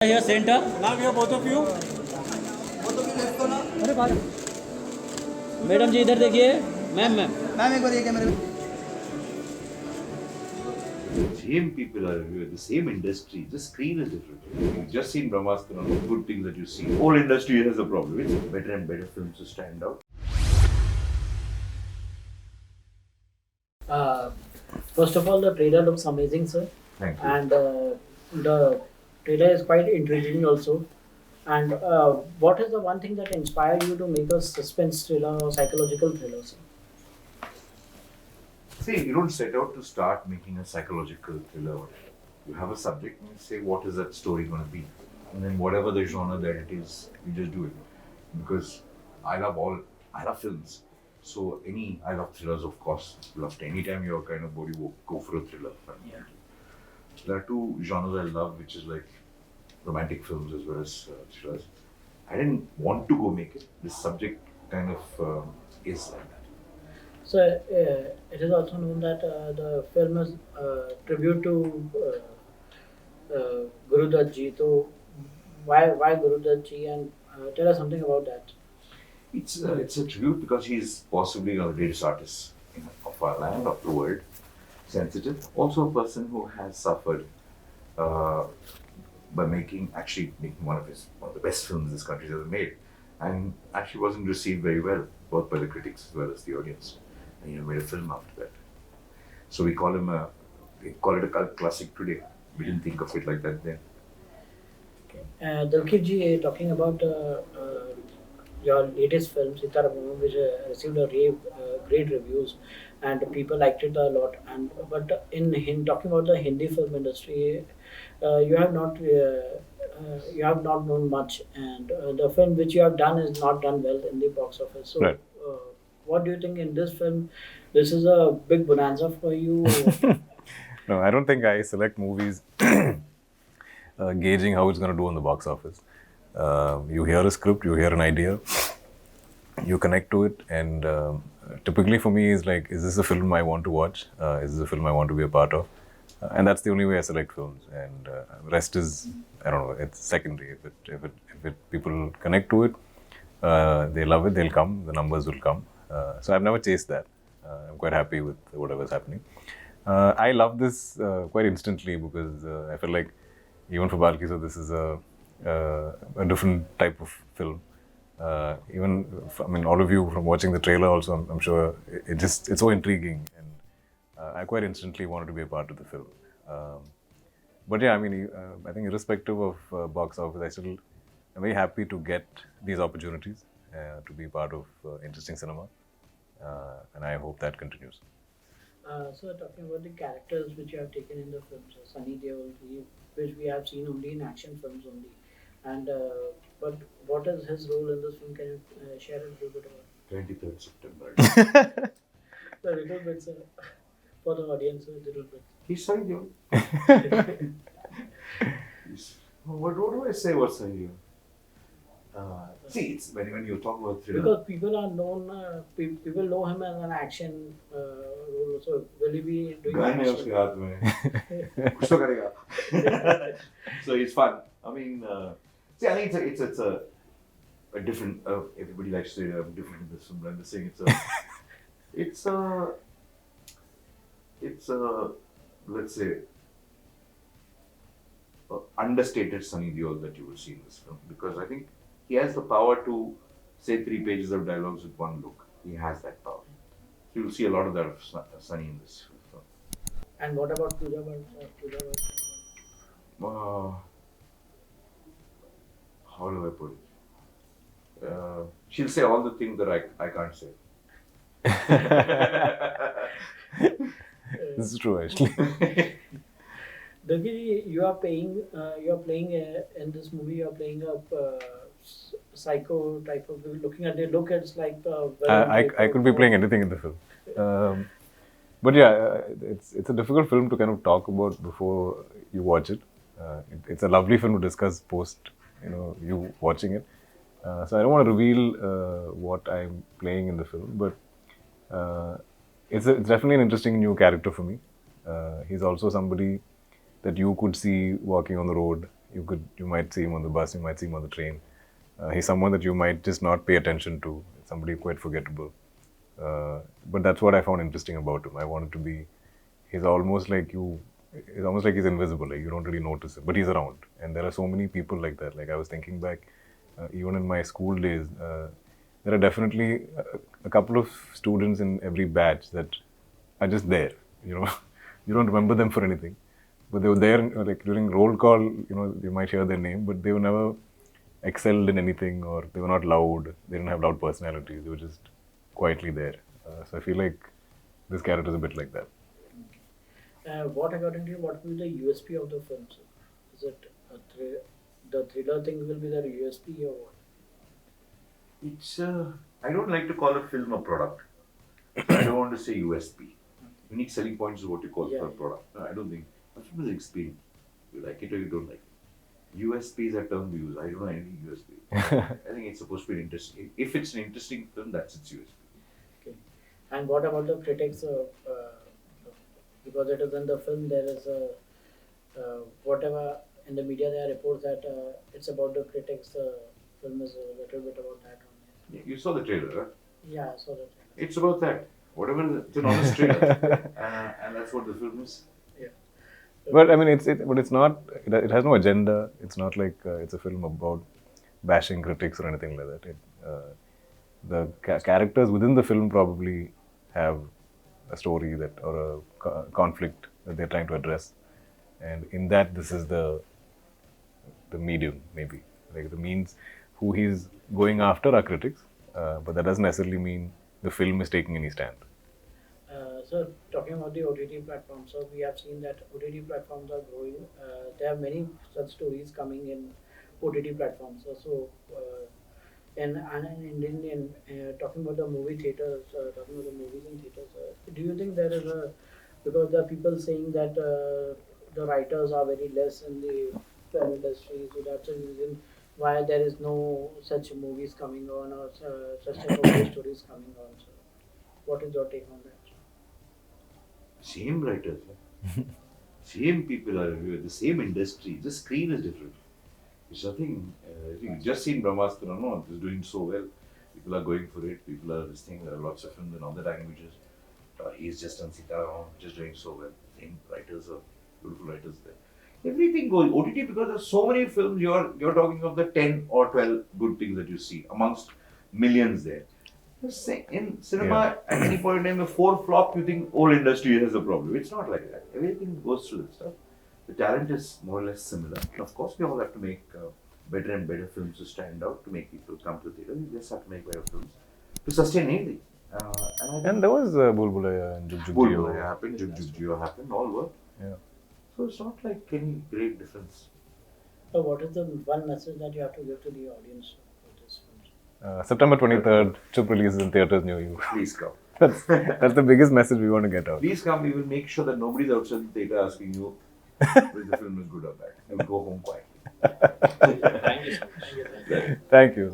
Here center. Now we have both of you. अरे बाहर madam जी इधर देखिए मैम मैम मैम एक बार ये कैमरे में Same people are in the same industry. The screen is different. You've just seen Brahmastra, good things that you see. Whole industry has a problem. It's better and better films to stand out. First of all, the trailer looks amazing, sir. Thank you. And the trailer is quite intriguing also. And what is the one thing that inspired you to make a suspense thriller or psychological thriller, sir? See, you don't set out to start making a psychological thriller. You have a subject and you say, what is that story going to be? And then whatever the genre that it is, you just do it. Because I love films. So I love thrillers, of course. Anytime you're kind of bored, you go for a thriller. Yeah. There are two genres I love, which is like romantic films as well as thrillers. I didn't want to go make it. This subject kind of is like that. So it is also known that the film is tribute to Guru Dutt Ji. So why Guru Dutt Ji, and tell us something about that. It's a tribute because he's possibly one of the greatest artists of our land, of the world. Sensitive. Also a person who has suffered by making one of the best films this country has ever made, and actually wasn't received very well, both by the critics as well as the audience. And made a film after that. So we call it a cult classic today. We didn't think of it like that then. Dalkit Ji, talking about your latest film, Sitaram, which received great reviews, and people liked it a lot. But in talking about the Hindi film industry, you have not known much, and the film which you have done is not done well in the box office. So, Right. what do you think in this film? This is a big bonanza for you. No, I don't think I select movies gauging how it's going to do on the box office. You hear a script, you hear an idea, you connect to it, and typically for me is like, is this a film I want to watch? Is this a film I want to be a part of? And that's the only way I select films. And rest is, I don't know, it's secondary. If people connect to it, they love it, they'll come, the numbers will come. So I've never chased that. I'm quite happy with whatever's happening. I love this quite instantly because I feel like even for Balki, so this is a different type of film. All of you from watching the trailer also, I'm sure it's so intriguing, and I quite instantly wanted to be a part of the film. But yeah, I think irrespective of box office, I'm very happy to get these opportunities to be part of interesting cinema, and I hope that continues. So talking about the characters which you have taken in the films, Sunny Deol, which we have seen only in action films only, and but what is his role in this film? Can you share a little bit about 23rd September. the little bit, sir, for the audience, a little bit. He's Sanjay. What do I say about Sanjay? See, it's when you talk about thriller. Because people are known, people know him as an action role. So will he be doing Gun है action? उसके हाथ में कुछ तो करेगा. So it's fun. I think it's a different. Everybody likes to say I'm different in this film. I'm just saying it's a let's say understated Sunny Deol that you will see in this film, because I think he has the power to say 3 pages of dialogues with one look. He has that power. So you'll see a lot of that of Sunny in this film. And what about Pooja Bhatt? How do I put it? She'll say all the things that I can't say. This is true, actually. Dalkit, you are playing in this movie. You are playing a psycho type of. Looking at the look, it's like I could be playing anything in the film. But yeah, it's a difficult film to kind of talk about before you watch it. It's a lovely film to discuss post, you watching it. So I don't want to reveal what I'm playing in the film, but it's definitely an interesting new character for me. He's also somebody that you could see walking on the road You might see him on the bus, you might see him on the train. He's someone that you might just not pay attention to. Somebody quite forgettable. But that's what I found interesting about him. I wanted to be. He's almost like you. It's almost like he's invisible. Like you don't really notice him, but he's around. And there are so many people like that. Like I was thinking back, even in my school days, there are definitely a couple of students in every batch that are just there. You know, you don't remember them for anything, but they were there. Like during roll call, you know, you might hear their name, but they were never excelled in anything, or they were not loud. They didn't have loud personalities. They were just quietly there. So I feel like this character is a bit like that. What according to you, what will be the USP of the film? Sir? Is it the thriller thing will be the USP or what? It's I don't like to call a film a product. I don't want to say USP. Unique selling points is what you call Yeah. for a product. No, I don't think. A film is experience. You like it or you don't like it. USP is a term we use. I don't know any USP. I think it's supposed to be interesting. If it's an interesting film, that's its USP. Okay. And what about the critics? Because it is in the film, there is a whatever in the media there are reports that it's about the critics. Film is a little bit about that only. Yeah, you saw the trailer, right? Yeah, so that. It's about that. Whatever, it's an honest trailer. And that's what the film is. But I mean, it's not. It has no agenda. It's not like it's a film about bashing critics or anything like that. The characters within the film probably have a story that or a conflict that they're trying to address, and in that, this is the medium, maybe like the means. Who he's going after are critics, but that doesn't necessarily mean the film is taking any stand. So talking about the OTT platforms, so we have seen that OTT platforms are growing. There are many such stories coming in OTT platforms. In Indian, talking about the movie theaters, talking about the movies in theaters, do you think there is because there are people saying that the writers are very less in the film industry, so that's the reason why there is no such movies coming on or such type of stories coming on. So what is your take on that? Same writers, same people are here, the same industry, the screen is different. It's nothing, you've just seen Brahmastra, no, it's doing so well. People are going for it, people are listening, there are lots of films in other languages. He's just on Sitaram, just doing so well. Same writers are beautiful writers there. Everything goes OTT because there's so many films. You're talking of the 10 or 12 good things that you see amongst millions there. In cinema, at any point in time, the 4 flop, you think whole industry has a problem. It's not like that. Everything goes through that stuff. The talent is more or less similar. And of course, we all have to make better and better films to stand out, to make people come to the theatre. We just have to make better films to sustain anything. And there was Bhool Bhulaiyaa and Jug Jug Bhool Jio. Bhulaiyaa happened, Jug Jug Jio happened, all work. Yeah. So it's not like any great difference. So what is the one message that you have to give to the audience for this film? September 23rd, Chup releases in theaters near you. Please come. That's the biggest message we want to get out. Please come. We will make sure that nobody's outside the theatre asking you whether the film is good or bad. You'll go home quietly. Thank you so much. Thank you.